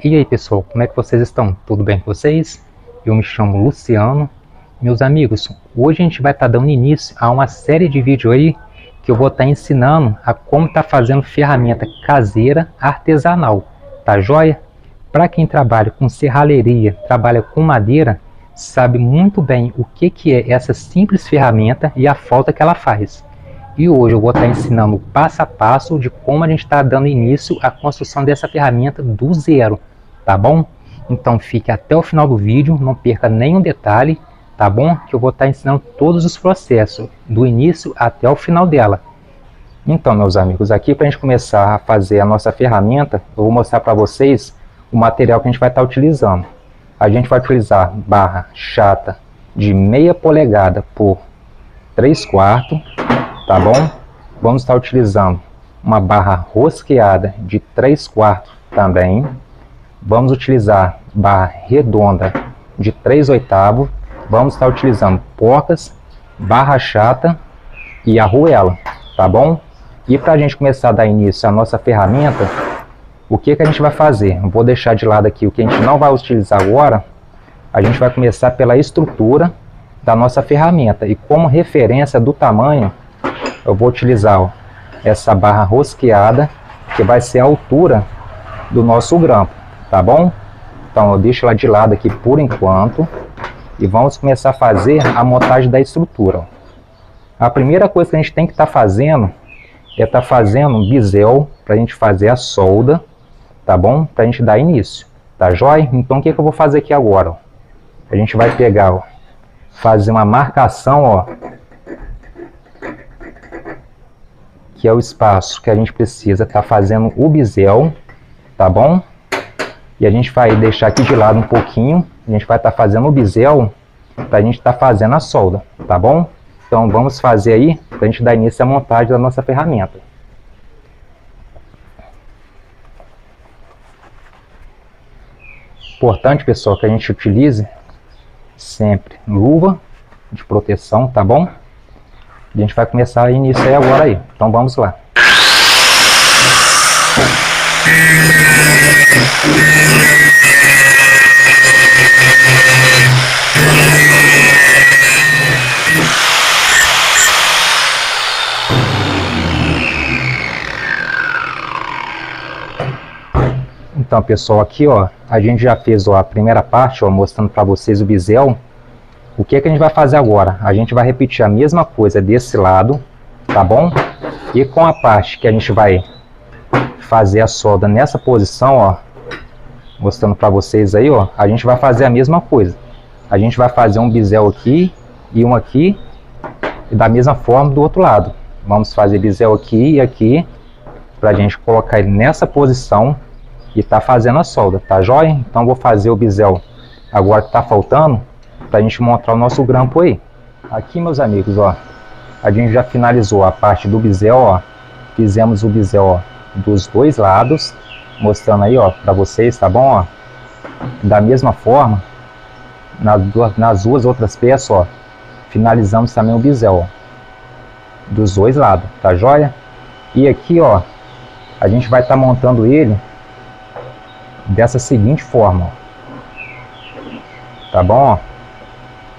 E aí pessoal, como é que vocês estão? Tudo bem com vocês? Eu me chamo Luciano. Meus amigos, hoje a gente vai estar dando início a uma série de vídeos aí que eu vou estar ensinando a como estar fazendo ferramenta caseira artesanal, tá joia? Para quem trabalha com serralheria, trabalha com madeira, sabe muito bem o que é essa simples ferramenta e a falta que ela faz. E hoje eu vou estar ensinando o passo a passo de como a gente está dando início à construção dessa ferramenta do zero, tá bom? Então fique até o final do vídeo, não perca nenhum detalhe, tá bom? Que eu vou estar ensinando todos os processos, do início até o final dela. Então, meus amigos, aqui para a gente começar a fazer a nossa ferramenta, eu vou mostrar para vocês o material que a gente vai estar utilizando. A gente vai utilizar barra chata de 0,5 polegada por 3/4, tá bom? Vamos estar utilizando uma barra rosqueada de 3/4 também. Vamos utilizar barra redonda de 3/8. Vamos estar utilizando porcas, barra chata e arruela, tá bom? E para a gente começar a dar início à nossa ferramenta, o que a gente vai fazer? Eu vou deixar de lado aqui o que a gente não vai utilizar agora. A gente vai começar pela estrutura da nossa ferramenta. E como referência do tamanho, eu vou utilizar essa barra rosqueada, que vai ser a altura do nosso grampo, tá bom? Então eu deixo ela de lado aqui por enquanto. E vamos começar a fazer a montagem da estrutura. A primeira coisa que a gente tem que estar fazendo é estar fazendo um bisel para a gente fazer a solda, tá bom? Para a gente dar início, tá jóia? Então o que eu vou fazer aqui agora? Ó? A gente vai pegar, ó, fazer uma marcação, ó, que é o espaço que a gente precisa estar fazendo o bisel, tá bom? E a gente vai deixar aqui de lado um pouquinho, a gente vai estar fazendo o bisel para a gente estar fazendo a solda, tá bom? Então vamos fazer aí para a gente dar início à montagem da nossa ferramenta. Importante, pessoal, que a gente utilize sempre luva de proteção, tá bom? E a gente vai começar a início aí agora aí. Então vamos lá. Então, pessoal, aqui, ó, a gente já fez, ó, a primeira parte, ó, mostrando para vocês o bisel. O que a gente vai fazer agora? A gente vai repetir a mesma coisa desse lado, tá bom? E com a parte que a gente vai fazer a solda nessa posição, ó, mostrando para vocês aí, ó, a gente vai fazer a mesma coisa. A gente vai fazer um bisel aqui e um aqui, e da mesma forma do outro lado. Vamos fazer bisel aqui e aqui, para a gente colocar ele nessa posição e tá fazendo a solda, tá jóia? Então vou fazer o bisel agora que tá faltando, para a gente montar o nosso grampo aí. Aqui, meus amigos, ó, a gente já finalizou a parte do bisel, ó. Fizemos o bisel, ó, dos dois lados, mostrando aí, ó, para vocês, tá bom, ó? Da mesma forma, nas duas outras peças, ó, finalizamos também o bisel, ó, dos dois lados, tá jóia? E aqui, ó, a gente vai estar montando ele dessa seguinte forma, ó. Tá bom, ó?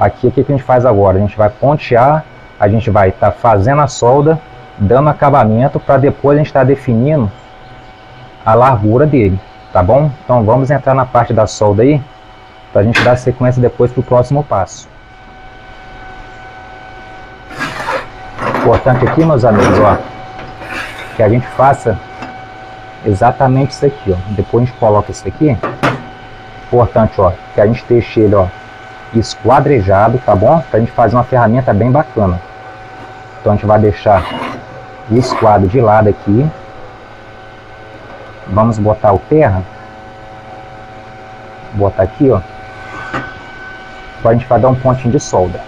Aqui, o que a gente faz agora? A gente vai pontear, a gente vai estar fazendo a solda, dando acabamento, para depois a gente estar definindo a largura dele, tá bom? Então vamos entrar na parte da solda aí, para a gente dar sequência depois para o próximo passo. Importante aqui, meus amigos, ó, que a gente faça exatamente isso aqui, ó. Depois a gente coloca isso aqui. Importante, ó, que a gente deixe ele, ó, esquadrejado, tá bom? Pra gente fazer uma ferramenta bem bacana. Então a gente vai deixar o esquadro de lado aqui. Vamos botar o terra. Botar aqui, ó. Então a gente vai dar um pontinho de solda.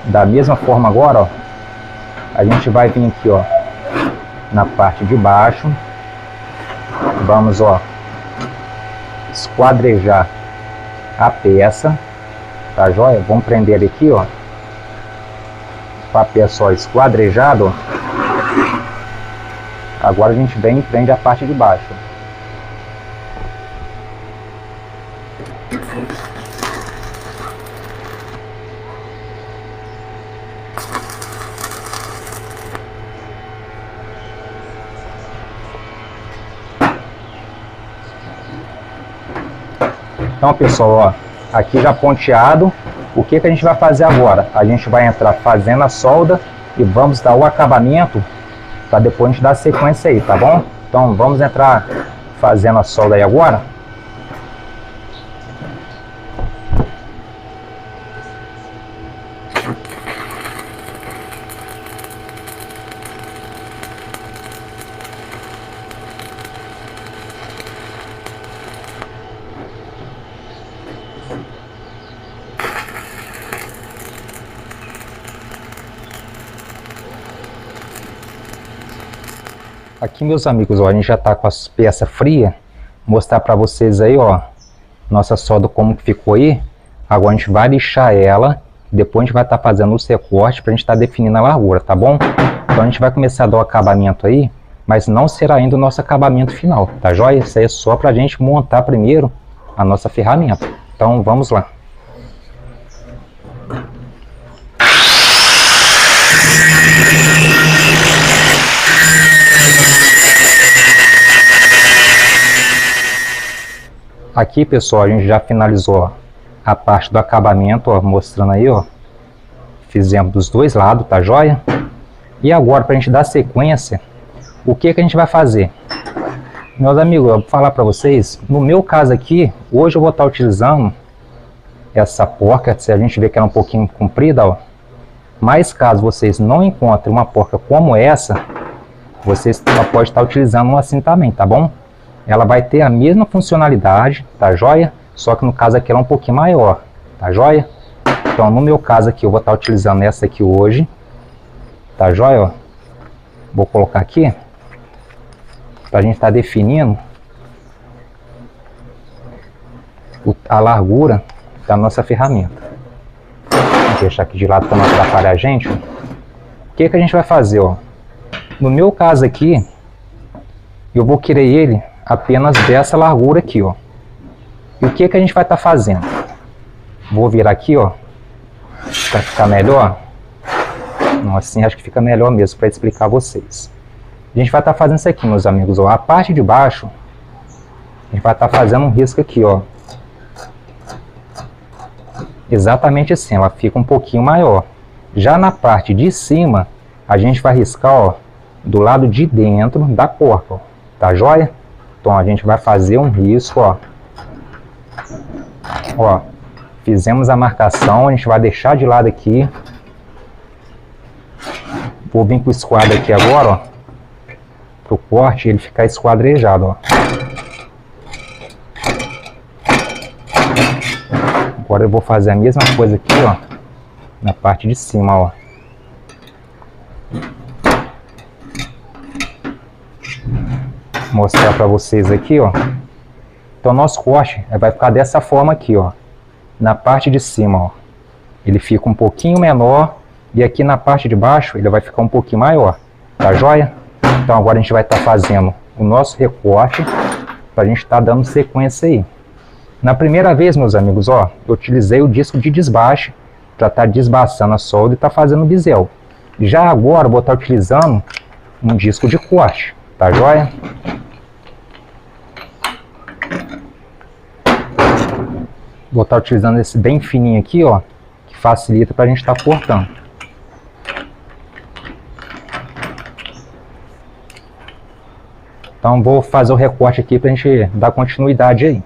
Da mesma forma agora, ó, a gente vai vir aqui, ó, na parte de baixo. Vamos, ó, esquadrejar a peça, tá joia? Vamos prender ele aqui, ó, com a peça ó, esquadrejado. Agora a gente vem e prende a parte de baixo. Então, pessoal, ó, aqui já ponteado. O que a gente vai fazer agora? A gente vai entrar fazendo a solda e vamos dar o acabamento para depois a gente dar a sequência aí, tá bom? Então vamos entrar fazendo a solda aí agora. Aqui, meus amigos, ó, a gente já tá com as peças frias. Mostrar para vocês aí, ó, nossa solda como que ficou aí. Agora a gente vai lixar ela. Depois a gente vai estar fazendo os recortes para a gente estar definindo a largura, tá bom? Então a gente vai começar a dar o acabamento aí, mas não será ainda o nosso acabamento final, tá joia? Isso aí é só para a gente montar primeiro a nossa ferramenta. Então vamos lá. Aqui, pessoal, a gente já finalizou ó, a parte do acabamento, ó, mostrando aí, ó. Fizemos dos dois lados, tá joia? E agora, para a gente dar sequência, o que a gente vai fazer? Meus amigos, eu vou falar para vocês, no meu caso aqui, hoje eu vou estar utilizando essa porca, se a gente vê que ela é um pouquinho comprida, ó. Mas caso vocês não encontrem uma porca como essa, vocês podem estar utilizando uma assim também, tá bom? Ela vai ter a mesma funcionalidade, tá joia? Só que no caso aqui ela é um pouquinho maior, tá joia? Então no meu caso aqui eu vou estar utilizando essa aqui hoje, tá joia? Ó, vou colocar aqui, pra gente estar definindo a largura da nossa ferramenta. Vou deixar aqui de lado para não atrapalhar a gente. Ó. O que a gente vai fazer? Ó? No meu caso aqui, eu vou querer ele apenas dessa largura aqui, ó. E o que a gente vai estar fazendo? Vou virar aqui, ó, para ficar melhor. Não, assim acho que fica melhor mesmo para explicar a vocês. A gente vai estar fazendo isso aqui, meus amigos, ó. A parte de baixo, a gente vai estar fazendo um risco aqui, ó. Exatamente assim, ela fica um pouquinho maior. Já na parte de cima, a gente vai riscar, ó, do lado de dentro da porca, ó. Tá joia? Então a gente vai fazer um risco, ó. Ó, fizemos a marcação, a gente vai deixar de lado aqui. Vou vir com o esquadro aqui agora, ó, pro corte ele ficar esquadrejado, ó. Agora eu vou fazer a mesma coisa aqui, ó, na parte de cima, ó. Mostrar para vocês aqui, ó. Então nosso corte vai ficar dessa forma aqui, ó. Na parte de cima, ó, ele fica um pouquinho menor e aqui na parte de baixo ele vai ficar um pouquinho maior, tá joia? Então agora a gente vai estar fazendo o nosso recorte para a gente estar dando sequência aí. Na primeira vez, meus amigos, ó, eu utilizei o disco de desbaste para estar desbaçando a solda e estar fazendo o bisel. Já agora eu vou estar utilizando um disco de corte, tá joia? Vou estar utilizando esse bem fininho aqui, ó, que facilita para a gente estar cortando. Então vou fazer o recorte aqui para a gente dar continuidade aí.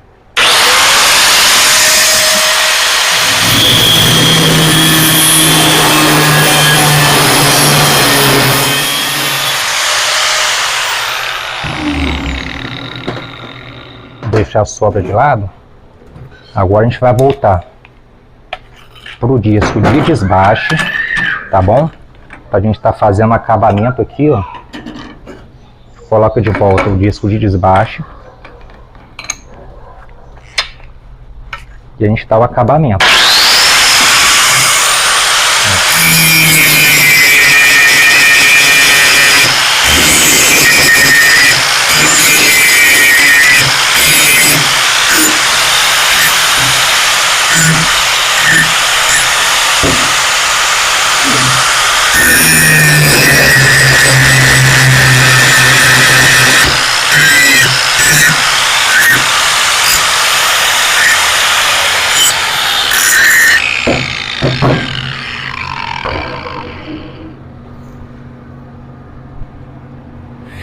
Deixar a sobra de lado. Agora a gente vai voltar pro disco de desbaste, tá bom? Pra gente estar fazendo acabamento aqui, ó, Coloca de volta o disco de desbaste. E a gente dá o acabamento.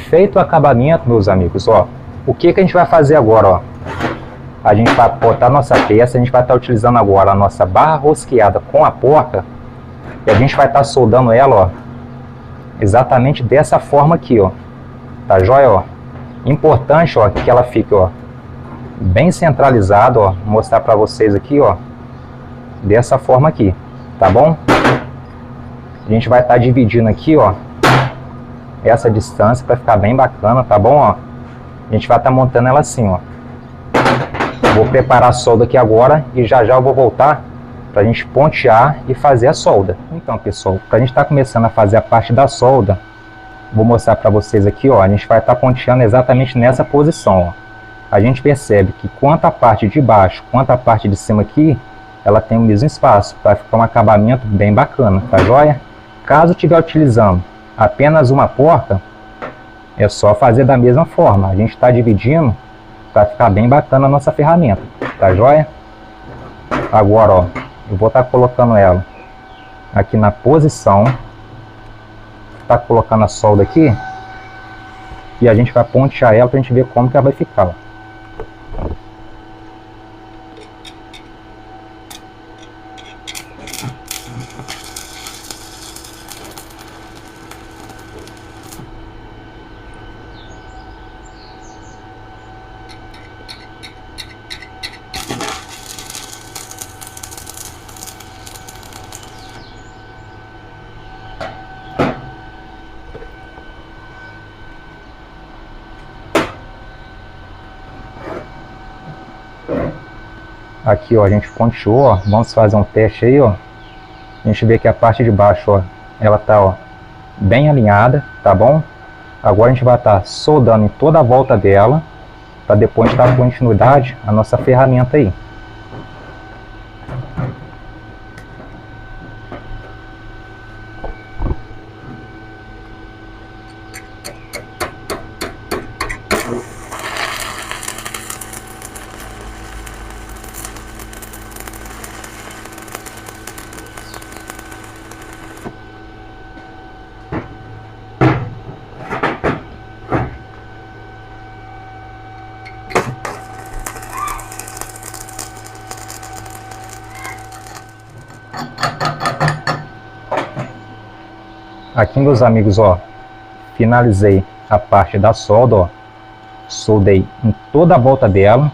Feito o acabamento, meus amigos, ó, o que a gente vai fazer agora, ó? A gente vai botar a nossa peça, a gente vai estar utilizando agora a nossa barra rosqueada com a porca, e a gente vai estar soldando ela, ó, exatamente dessa forma aqui, ó, tá joia, ó? Importante, ó, que ela fique, ó, bem centralizada, ó, vou mostrar para vocês aqui, ó, dessa forma aqui, tá bom? A gente vai estar dividindo aqui, ó, essa distância para ficar bem bacana, tá bom, ó? A gente vai estar montando ela assim, ó. Vou preparar a solda aqui agora e já já eu vou voltar para a gente pontear e fazer a solda. Então, pessoal, para a gente estar começando a fazer a parte da solda, vou mostrar para vocês aqui, ó. A gente vai estar ponteando exatamente nessa posição, ó. A gente percebe que quanto a parte de baixo quanto a parte de cima aqui, ela tem o mesmo espaço para ficar um acabamento bem bacana, tá joia? Caso estiver utilizando apenas uma porca, é só fazer da mesma forma. A gente está dividindo para ficar bem bacana a nossa ferramenta, tá joia? Agora, ó, eu vou estar colocando ela aqui na posição, tá colocando a solda aqui e a gente vai pontear ela para a gente ver como que ela vai ficar, ó. Aqui, ó, a gente ponteou, ó. Vamos fazer um teste aí, ó. A gente vê que a parte de baixo, ó, ela tá, ó, bem alinhada, tá bom? Agora a gente vai estar soldando em toda a volta dela, para depois dar continuidade à nossa ferramenta aí. Aqui, meus amigos, ó, finalizei a parte da solda, ó, soldei em toda a volta dela,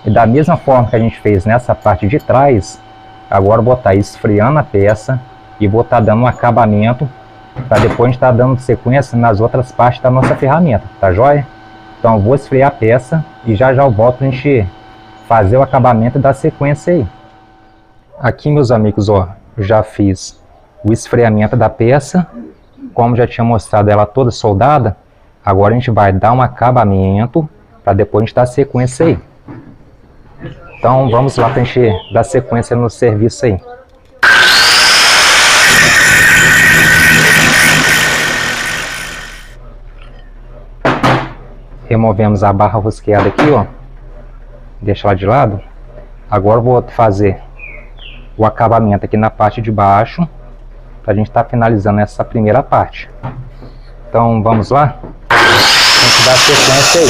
e da mesma forma que a gente fez nessa parte de trás, agora eu vou estar esfriando a peça e vou estar dando um acabamento para depois a gente estar dando sequência nas outras partes da nossa ferramenta, tá joia? Então eu vou esfriar a peça e já já eu volto para a gente fazer o acabamento da sequência aí. Aqui, meus amigos, ó, eu já fiz o esfriamento da peça. Como já tinha mostrado ela toda soldada, agora a gente vai dar um acabamento para depois a gente dar sequência aí. Então vamos lá para a gente dar sequência no serviço aí. Removemos a barra rosqueada aqui, ó. Deixa ela de lado. Agora eu vou fazer o acabamento aqui na parte de baixo, a gente está finalizando essa primeira parte. Então vamos lá? A gente dá sequência aí.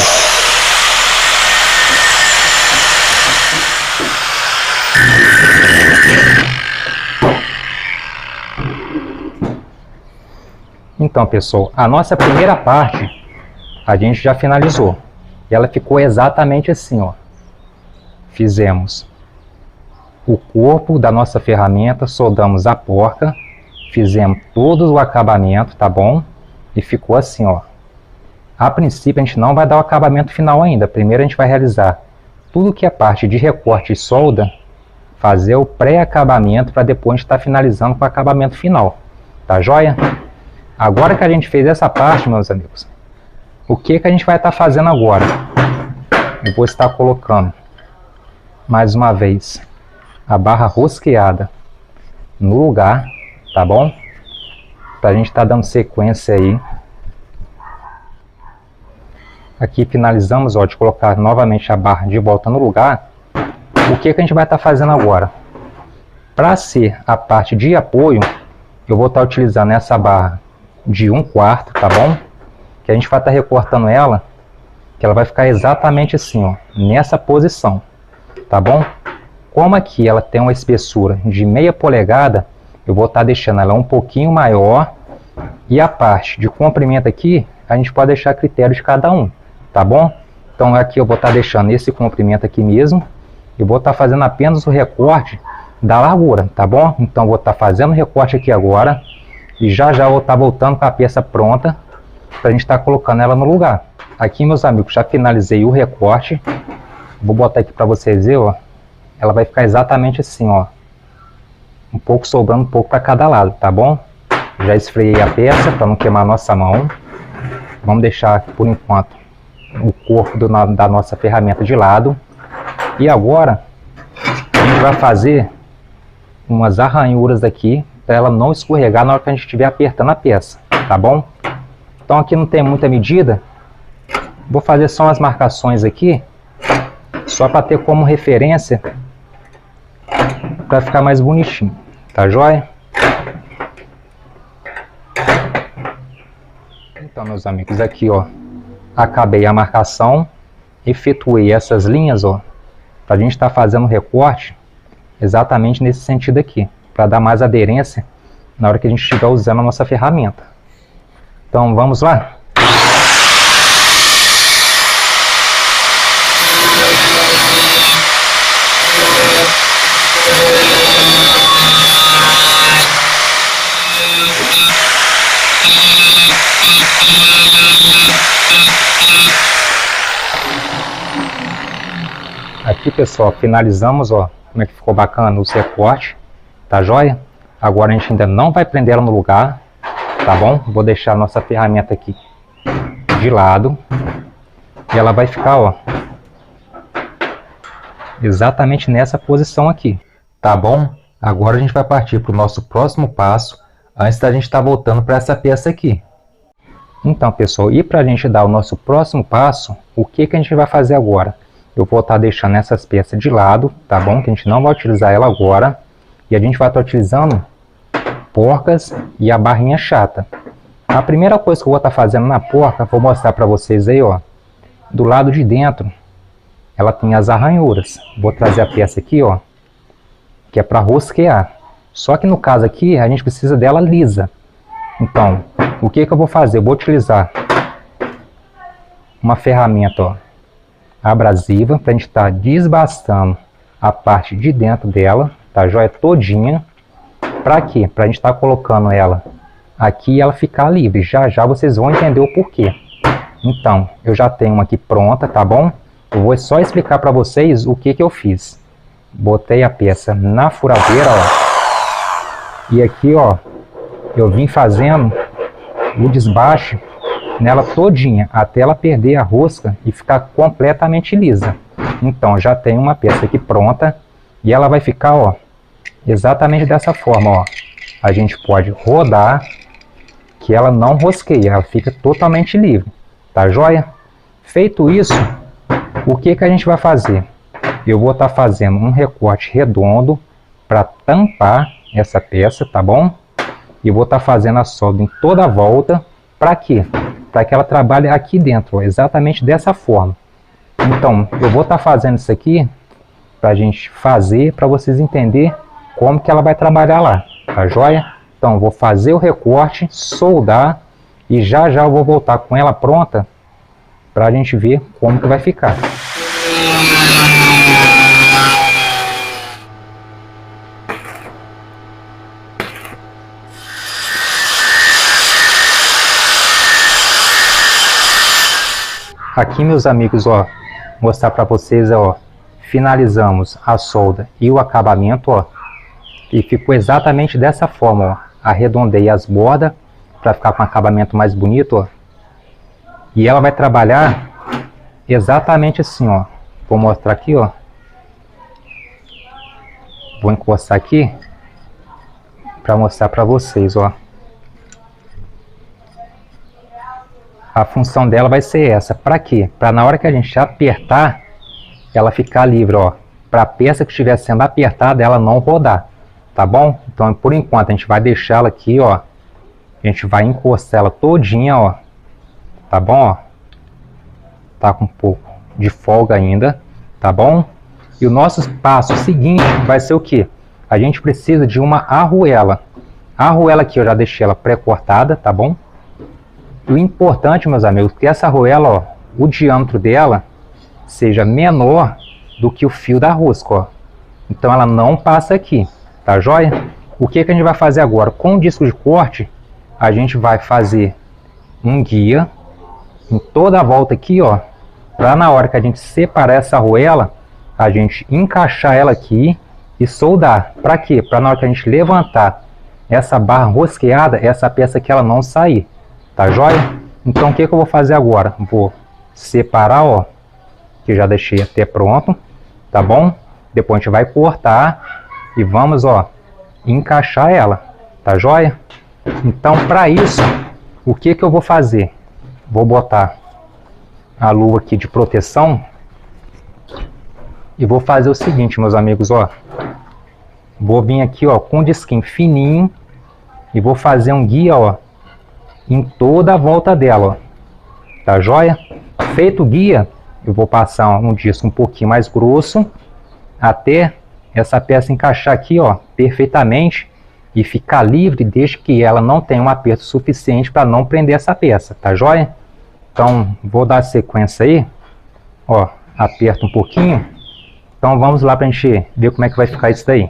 Então, pessoal, a nossa primeira parte a gente já finalizou. E ela ficou exatamente assim, ó. Fizemos o corpo da nossa ferramenta, soldamos a porca, fizemos todo o acabamento, tá bom? E ficou assim, ó. A princípio a gente não vai dar o acabamento final ainda. Primeiro a gente vai realizar tudo que é parte de recorte e solda, fazer o pré-acabamento para depois a gente estar finalizando com o acabamento final. Tá joia? Agora que a gente fez essa parte, meus amigos, o que a gente vai estar fazendo agora? Eu vou estar colocando mais uma vez a barra rosqueada no lugar, tá bom? Pra gente estar dando sequência aí. Aqui finalizamos, ó, de colocar novamente a barra de volta no lugar. O que a gente vai estar fazendo agora? Para ser a parte de apoio, eu vou estar utilizando essa barra de 1/4, tá bom? Que a gente vai estar recortando ela, que ela vai ficar exatamente assim, ó, nessa posição, tá bom? Como aqui ela tem uma espessura de meia polegada, eu vou estar deixando ela um pouquinho maior, e a parte de comprimento aqui, a gente pode deixar a critério de cada um, tá bom? Então aqui eu vou estar deixando esse comprimento aqui mesmo, eu vou estar fazendo apenas o recorte da largura, tá bom? Então eu vou estar fazendo o recorte aqui agora, e já já eu vou estar voltando com a peça pronta, para a gente estar colocando ela no lugar. Aqui, meus amigos, já finalizei o recorte, vou botar aqui para vocês verem, ó. Ela vai ficar exatamente assim, ó, um pouco sobrando um pouco para cada lado, tá bom? Já esfreiei a peça para não queimar a nossa mão. Vamos deixar por enquanto o corpo da nossa ferramenta de lado. E agora a gente vai fazer umas arranhuras aqui para ela não escorregar na hora que a gente estiver apertando a peça, tá bom? Então aqui não tem muita medida, vou fazer só umas marcações aqui, só para ter como referência, para ficar mais bonitinho, tá joia? Então, meus amigos, aqui, ó, acabei a marcação, efetuei essas linhas, ó, para a gente estar fazendo o recorte exatamente nesse sentido aqui, para dar mais aderência na hora que a gente estiver usando a nossa ferramenta. Então, vamos lá? Aqui, pessoal, finalizamos, ó, como é que ficou bacana o recorte, tá joia? Agora a gente ainda não vai prender ela no lugar, tá bom? Vou deixar a nossa ferramenta aqui de lado, e ela vai ficar, ó, exatamente nessa posição aqui, tá bom? Agora a gente vai partir para o nosso próximo passo, antes da gente estar voltando para essa peça aqui. Então, pessoal, e para a gente dar o nosso próximo passo, o que a gente vai fazer agora? Eu vou estar deixando essas peças de lado, tá bom? Que a gente não vai utilizar ela agora. E a gente vai estar utilizando porcas e a barrinha chata. A primeira coisa que eu vou estar fazendo na porca, vou mostrar para vocês aí, ó. Do lado de dentro, ela tem as arranhuras. Vou trazer a peça aqui, ó, que é para rosquear. Só que no caso aqui, a gente precisa dela lisa. Então, o que eu vou fazer? Eu vou utilizar uma ferramenta, ó, abrasiva, para a gente estar desbastando a parte de dentro dela, tá joia? Todinha. Para quê? Para a gente estar colocando ela aqui e ela ficar livre. Já já vocês vão entender o porquê. Então, eu já tenho uma aqui pronta, tá bom? Eu vou só explicar para vocês o que eu fiz. Botei a peça na furadeira, ó. E aqui, ó, eu vim fazendo o desbaste nela todinha, até ela perder a rosca e ficar completamente lisa. Então, já tem uma peça aqui pronta, e ela vai ficar, ó, exatamente dessa forma, ó. A gente pode rodar, que ela não rosqueia, ela fica totalmente livre, tá joia? Feito isso, o que a gente vai fazer? Eu vou estar fazendo um recorte redondo para tampar essa peça, tá bom? E vou estar fazendo a solda em toda a volta, para quê? Para que ela trabalhe aqui dentro, ó, exatamente dessa forma. Então, eu vou estar fazendo isso aqui para a gente fazer, para vocês entenderem como que ela vai trabalhar lá, tá joia? Então, vou fazer o recorte, soldar, e já já eu vou voltar com ela pronta para a gente ver como que vai ficar. Aqui, meus amigos, ó, mostrar para vocês, ó, finalizamos a solda e o acabamento, ó, e ficou exatamente dessa forma, ó. Arredondei as bordas para ficar com um acabamento mais bonito, ó. E ela vai trabalhar exatamente assim, ó. Vou mostrar aqui, ó. Vou encostar aqui para mostrar para vocês, ó. A função dela vai ser essa. Para quê? Para na hora que a gente apertar, ela ficar livre, ó. Para a peça que estiver sendo apertada, ela não rodar. Tá bom? Então, por enquanto, a gente vai deixar ela aqui, ó. A gente vai encostar ela todinha, ó. Tá bom, ó? Tá com um pouco de folga ainda, tá bom? E o nosso passo seguinte vai ser o quê? A gente precisa de uma arruela. A arruela aqui eu já deixei ela pré-cortada, tá bom? E o importante, meus amigos, é que essa arruela, ó, o diâmetro dela seja menor do que o fio da rosca, ó. Então ela não passa aqui, tá joia? O que a gente vai fazer agora? Com o disco de corte, a gente vai fazer um guia em toda a volta aqui, ó, para na hora que a gente separar essa arruela, a gente encaixar ela aqui e soldar. Para quê? Para na hora que a gente levantar essa barra rosqueada, essa peça aqui ela não sair. Tá joia? Então o que eu vou fazer agora? Vou separar, ó, que eu já deixei até pronto, tá bom? Depois a gente vai cortar e vamos, ó, encaixar ela, tá joia? Então para isso, o que eu vou fazer? Vou botar a luva aqui de proteção e vou fazer o seguinte, meus amigos, ó. Vou vir aqui, ó, com um disquinho fininho e vou fazer um guia, ó, em toda a volta dela, ó. Tá joia? Feito o guia, eu vou passar um disco um pouquinho mais grosso até essa peça encaixar aqui, ó, perfeitamente e ficar livre desde que ela não tenha um aperto suficiente para não prender essa peça, tá joia? Então, vou dar sequência aí, ó, aperta um pouquinho. Então vamos lá pra gente ver como é que vai ficar isso daí.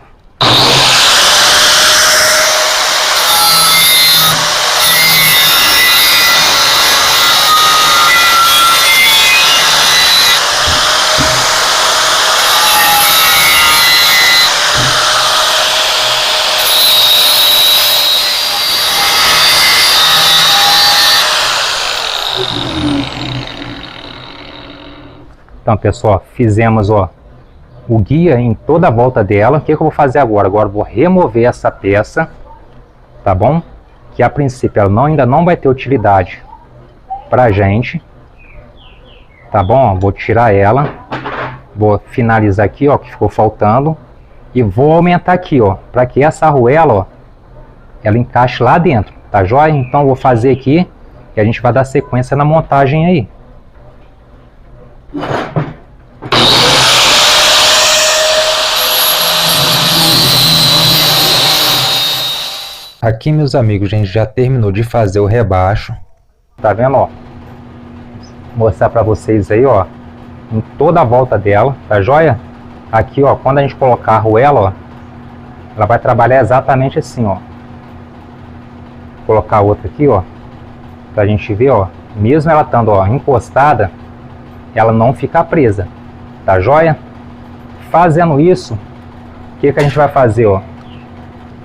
Então, pessoal, fizemos, ó, o guia em toda a volta dela. O que eu vou fazer agora? Agora eu vou remover essa peça, tá bom? Que a princípio ela ainda não vai ter utilidade pra gente, tá bom? Vou tirar ela, vou finalizar aqui, ó, que ficou faltando, e vou aumentar aqui, ó, para que essa arruela, ó, ela encaixe lá dentro, tá joia? Então eu vou fazer aqui e a gente vai dar sequência na montagem aí. Aqui, meus amigos, a gente já terminou de fazer o rebaixo. Tá vendo, ó? Vou mostrar pra vocês aí, ó, em toda a volta dela, tá joia? Aqui, ó, quando a gente colocar a arruela, ó, ela vai trabalhar exatamente assim, ó. Vou colocar outra aqui, ó, pra gente ver, ó, mesmo ela estando, ó, encostada, ela não fica presa, tá joia? Fazendo isso, o que a gente vai fazer, ó?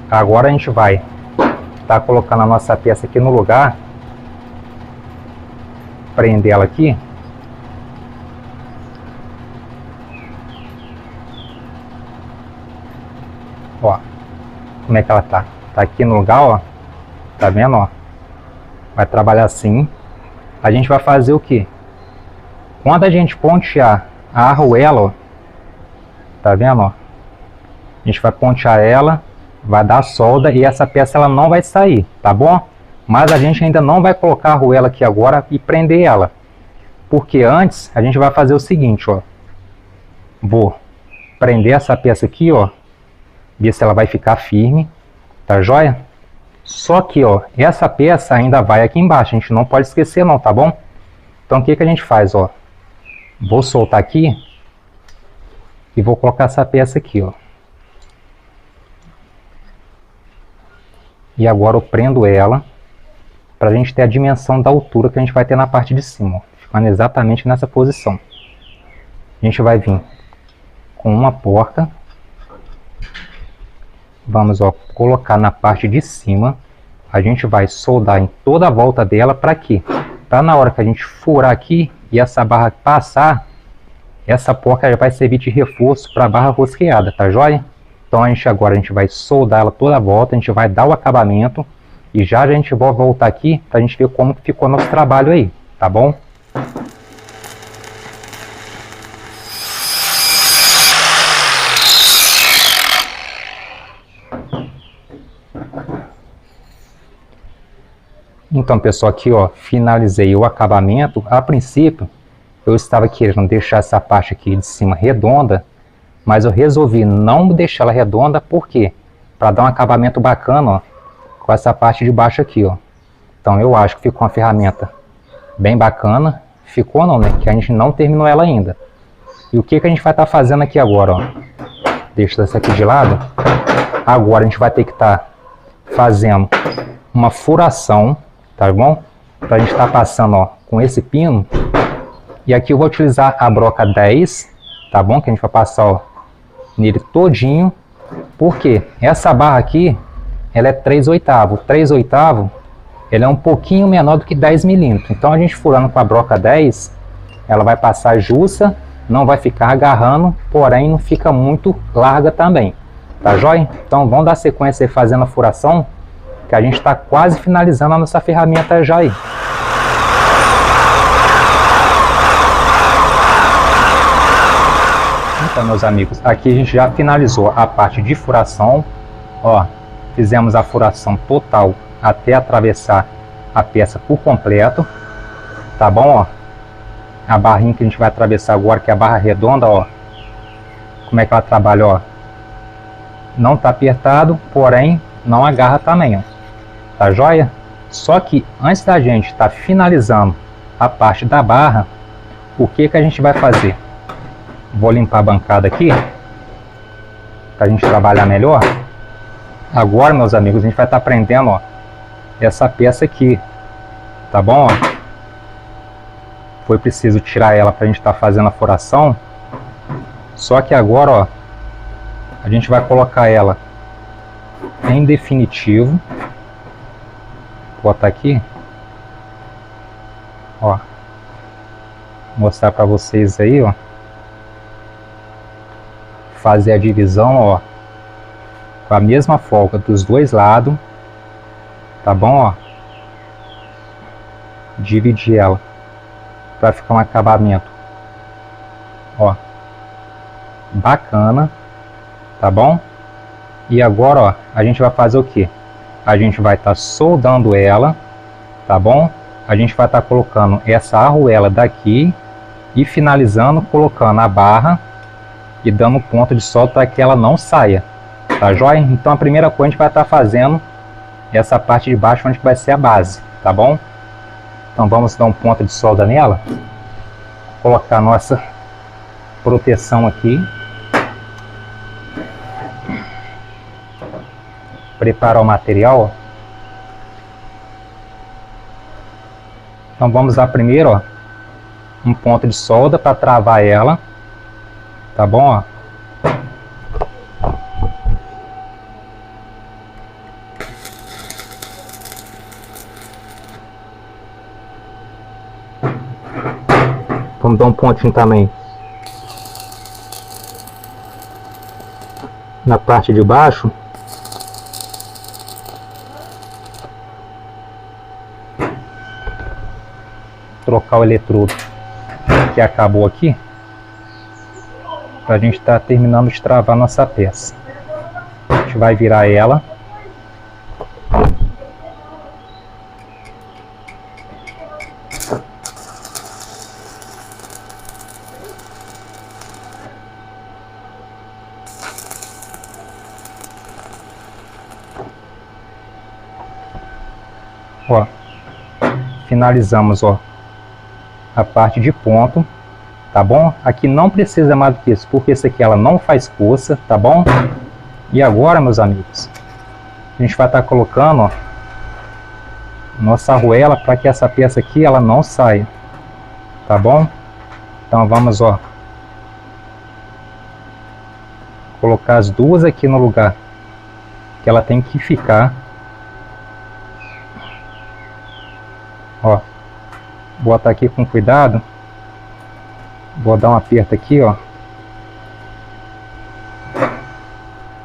Agora a gente vai tá colocando a nossa peça aqui no lugar, prender ela aqui, ó, como é que ela tá aqui no lugar, ó, tá vendo, ó, vai trabalhar assim. A gente vai fazer o que? Quando a gente pontear a arruela, ó, tá vendo, ó, a gente vai pontear ela, vai dar solda e essa peça ela não vai sair, tá bom? Mas a gente ainda não vai colocar a arruela aqui agora e prender ela, porque antes a gente vai fazer o seguinte, ó, vou prender essa peça aqui, ó, ver se ela vai ficar firme, tá joia? Só que, ó, essa peça ainda vai aqui embaixo, a gente não pode esquecer não, tá bom? Então o que a gente faz, ó, vou soltar aqui e vou colocar essa peça aqui, ó. E agora eu prendo ela para a gente ter a dimensão da altura que a gente vai ter na parte de cima, ó. ficando exatamente nessa posição. A gente vai vir com uma porca, vamos colocar na parte de cima, a gente vai soldar em toda a volta dela. Para quê? Para na hora que a gente furar aqui e essa barra passar, essa porca já vai servir de reforço para a barra rosqueada, tá joia? Então agora a gente vai soldar ela toda a volta, a gente vai dar o acabamento e já a gente vai voltar aqui para a gente ver como que ficou nosso trabalho aí, tá bom? Então, pessoal, aqui finalizei o acabamento. A princípio eu estava querendo deixar essa parte aqui de cima redonda, mas eu resolvi não deixar ela redonda, por quê? Para dar um acabamento bacana, com essa parte de baixo aqui, Então eu acho que ficou uma ferramenta bem bacana. Ficou não, né? Que a gente não terminou ela ainda. E o que a gente vai estar fazendo aqui agora, Deixa essa aqui de lado. Agora a gente vai ter que estar fazendo uma furação, tá bom? Para a gente estar passando, com esse pino. E aqui eu vou utilizar a broca 10, tá bom? Que a gente vai passar, nele todinho. Porque essa barra aqui, ela é 3/8. 3/8, ela é um pouquinho menor do que 10 milímetros. Então a gente furando com a broca 10, ela vai passar justa, não vai ficar agarrando, porém não fica muito larga também. Tá joia? Então vamos dar sequência aí fazendo a furação, que a gente está quase finalizando a nossa ferramenta já aí. Então, meus amigos, aqui a gente já finalizou a parte de furação. Fizemos a furação total até atravessar a peça por completo, tá bom? A barrinha que a gente vai atravessar agora, que é a barra redonda, como é que ela trabalha, não tá apertado, porém não agarra também, tá joia? Só que antes da gente estar finalizando a parte da barra, o que a gente vai fazer? Vou limpar a bancada aqui, para a gente trabalhar melhor. Agora, meus amigos, a gente vai estar prendendo, essa peça aqui, tá bom? Foi preciso tirar ela para a gente estar fazendo a furação. Só que agora, a gente vai colocar ela em definitivo. Vou botar aqui, mostrar para vocês aí, fazer a divisão, com a mesma folga dos dois lados, tá bom? Dividir ela para ficar um acabamento, bacana, tá bom? E agora, a gente vai fazer o que? A gente vai estar soldando ela, tá bom? A gente vai estar colocando essa arruela daqui e finalizando colocando a barra e dando ponto de solda para que ela não saia, tá joia? Então a primeira coisa a gente vai estar fazendo essa parte de baixo, onde vai ser a base, tá bom? Então vamos dar um ponto de solda nela, colocar a nossa proteção aqui, preparar o material. Então vamos usar primeiro, um ponto de solda para travar ela, tá bom? Vamos dar um pontinho também na parte de baixo. Trocar o eletrodo que acabou aqui, para a gente estar terminando de travar nossa peça. A gente vai virar ela. Finalizamos, a parte de ponto, tá bom? Aqui não precisa mais do que isso, porque essa aqui ela não faz força, tá bom? E agora, meus amigos, a gente vai estar colocando, nossa arruela para que essa peça aqui ela não saia, tá bom? Então vamos, ó, colocar as duas aqui no lugar que ela tem que ficar. Ó, botar aqui com cuidado. Vou dar um aperto aqui, ó.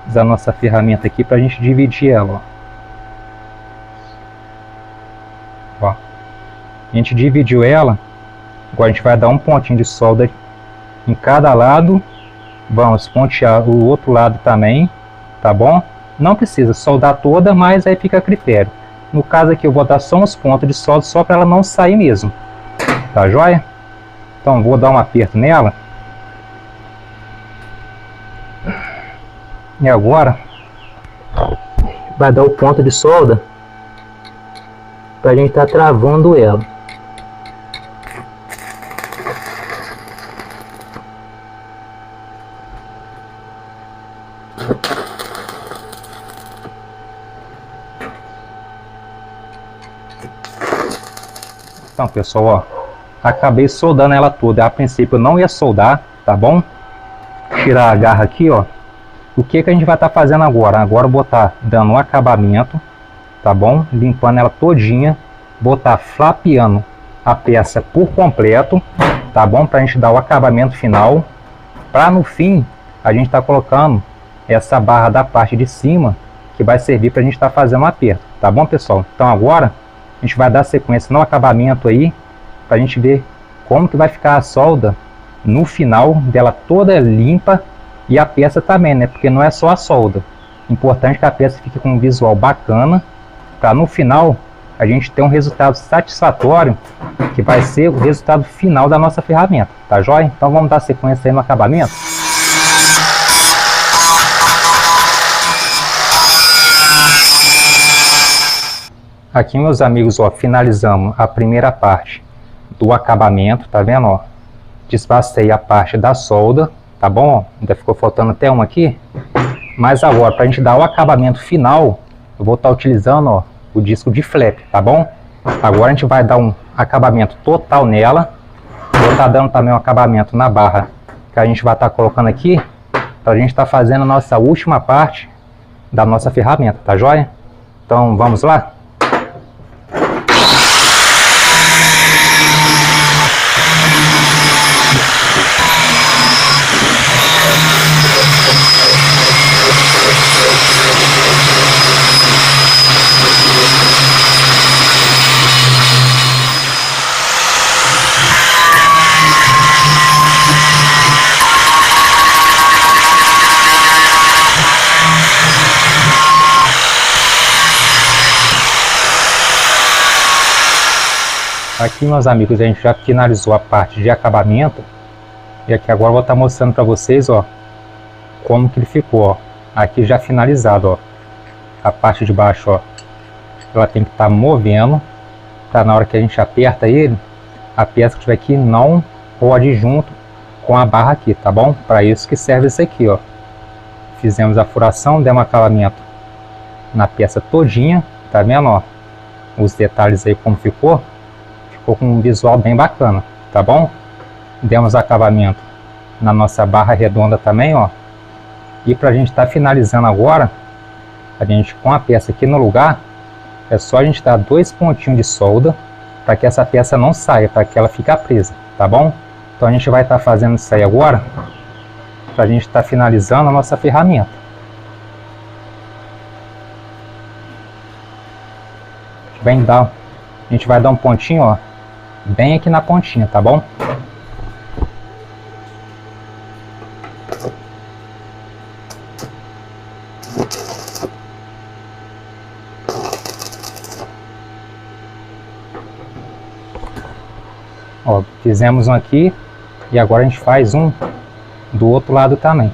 Usar a nossa ferramenta aqui pra gente dividir ela, ó. Ó. A gente dividiu ela. Agora a gente vai dar um pontinho de solda em cada lado. Vamos pontear o outro lado também, tá bom? Não precisa soldar toda, mas aí fica a critério. No caso aqui eu vou dar só uns pontos de solda, só para ela não sair mesmo. Tá joia? Então vou dar um aperto nela. E agora vai dar o ponto de solda para a gente estar travando ela. Então, pessoal, ó, acabei soldando ela toda. A princípio eu não ia soldar, tá bom? Tirar a garra aqui, ó. O que que a gente vai estar fazendo agora? Agora eu vou estar dando um acabamento, tá bom? Limpando ela todinha, botar flapeando a peça por completo, tá bom? Pra gente dar o acabamento final, pra no fim a gente tá colocando essa barra da parte de cima, que vai servir pra gente estar fazendo um aperto, tá bom, pessoal? Então agora a gente vai dar sequência no acabamento aí, pra gente ver como que vai ficar a solda no final dela toda limpa, e a peça também, né? Porque não é só a solda. Importante que a peça fique com um visual bacana, para no final a gente ter um resultado satisfatório, que vai ser o resultado final da nossa ferramenta, tá joia? Então vamos dar sequência aí no acabamento. Aqui, meus amigos, ó, finalizamos a primeira parte do acabamento, tá vendo, ó? Desbastei a parte da solda, tá bom? Ainda ficou faltando até uma aqui. Mas agora, para a gente dar o acabamento final, eu vou estar utilizando, ó, o disco de flap, tá bom? Agora a gente vai dar um acabamento total nela. Vou estar dando também um acabamento na barra que a gente vai estar colocando aqui, para a gente estar fazendo a nossa última parte da nossa ferramenta, tá joia? Então vamos lá? Aqui, meus amigos, a gente já finalizou a parte de acabamento. E aqui agora eu vou estar mostrando para vocês, ó, como que ele ficou, ó. Aqui já finalizado, ó. A parte de baixo, ó, ela tem que estar movendo, tá? Na hora que a gente aperta ele, a peça que estiver aqui não pode ir junto com a barra aqui, tá bom? Para isso que serve isso aqui, ó. Fizemos a furação, demos acabamento na peça todinha, tá vendo, ó? Os detalhes aí como ficou. Ficou com um visual bem bacana, tá bom? Demos acabamento na nossa barra redonda também, ó. E pra gente estar finalizando agora, a gente com a peça aqui no lugar, é só a gente dar 2 pontinhos de solda para que essa peça não saia, para que ela fique presa, tá bom? Então a gente vai estar fazendo isso aí agora, pra gente estar finalizando a nossa ferramenta. A gente vai dar um pontinho, ó, bem aqui na pontinha, tá bom? Ó, fizemos um aqui e agora a gente faz um do outro lado também.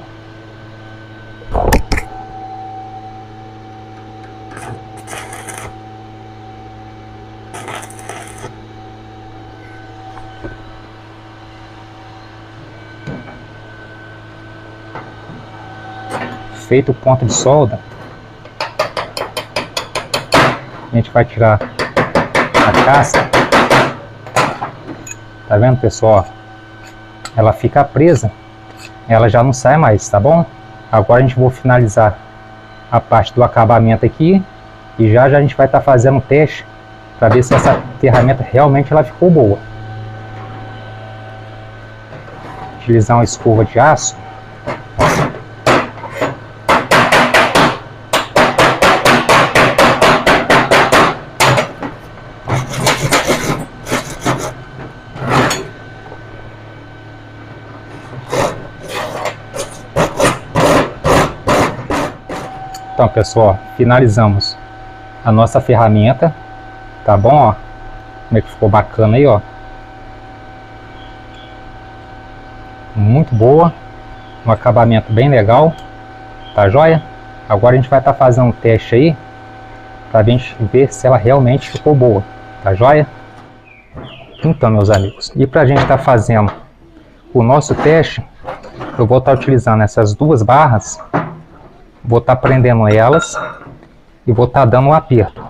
Feito o ponto de solda, a gente vai tirar a casca, Tá vendo, pessoal? Ela fica presa, ela já não sai mais, tá bom? Agora a gente vai finalizar a parte do acabamento aqui e já a gente vai estar fazendo um teste para ver se essa ferramenta realmente ela ficou boa. Utilizar uma escova de aço. Então, pessoal, finalizamos a nossa ferramenta, tá bom? Ó, como é que ficou bacana aí, ó. Muito boa, um acabamento bem legal, tá joia? Agora a gente vai estar fazendo um teste aí, pra gente ver se ela realmente ficou boa, tá joia? Então, meus amigos, e pra gente estar fazendo o nosso teste, eu vou estar utilizando essas duas barras. Vou estar prendendo elas e vou estar dando um aperto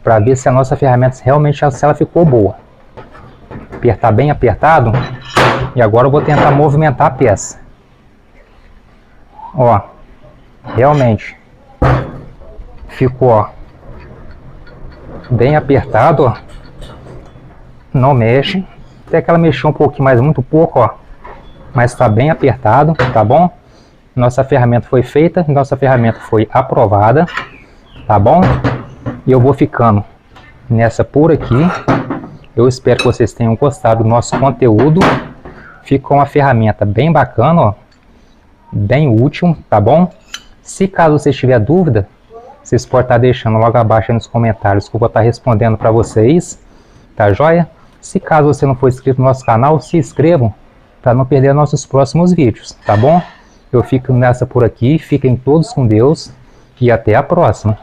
para ver se a nossa ferramenta realmente se ela ficou boa. Apertar bem apertado e agora eu vou tentar movimentar a peça. Ó, realmente ficou, ó, bem apertado, ó. Não mexe, até que ela mexeu um pouquinho, mas muito pouco, ó, mas está bem apertado, tá bom? Nossa ferramenta foi feita, nossa ferramenta foi aprovada, tá bom? E eu vou ficando nessa por aqui. Eu espero que vocês tenham gostado do nosso conteúdo. Ficou uma ferramenta bem bacana, ó, bem útil, tá bom? Se caso vocês tiverem dúvida, vocês podem estar deixando logo abaixo aí nos comentários que eu vou estar respondendo para vocês, tá joia? Se caso você não for inscrito no nosso canal, se inscrevam para não perder nossos próximos vídeos, tá bom? Eu fico nessa por aqui, fiquem todos com Deus e até a próxima.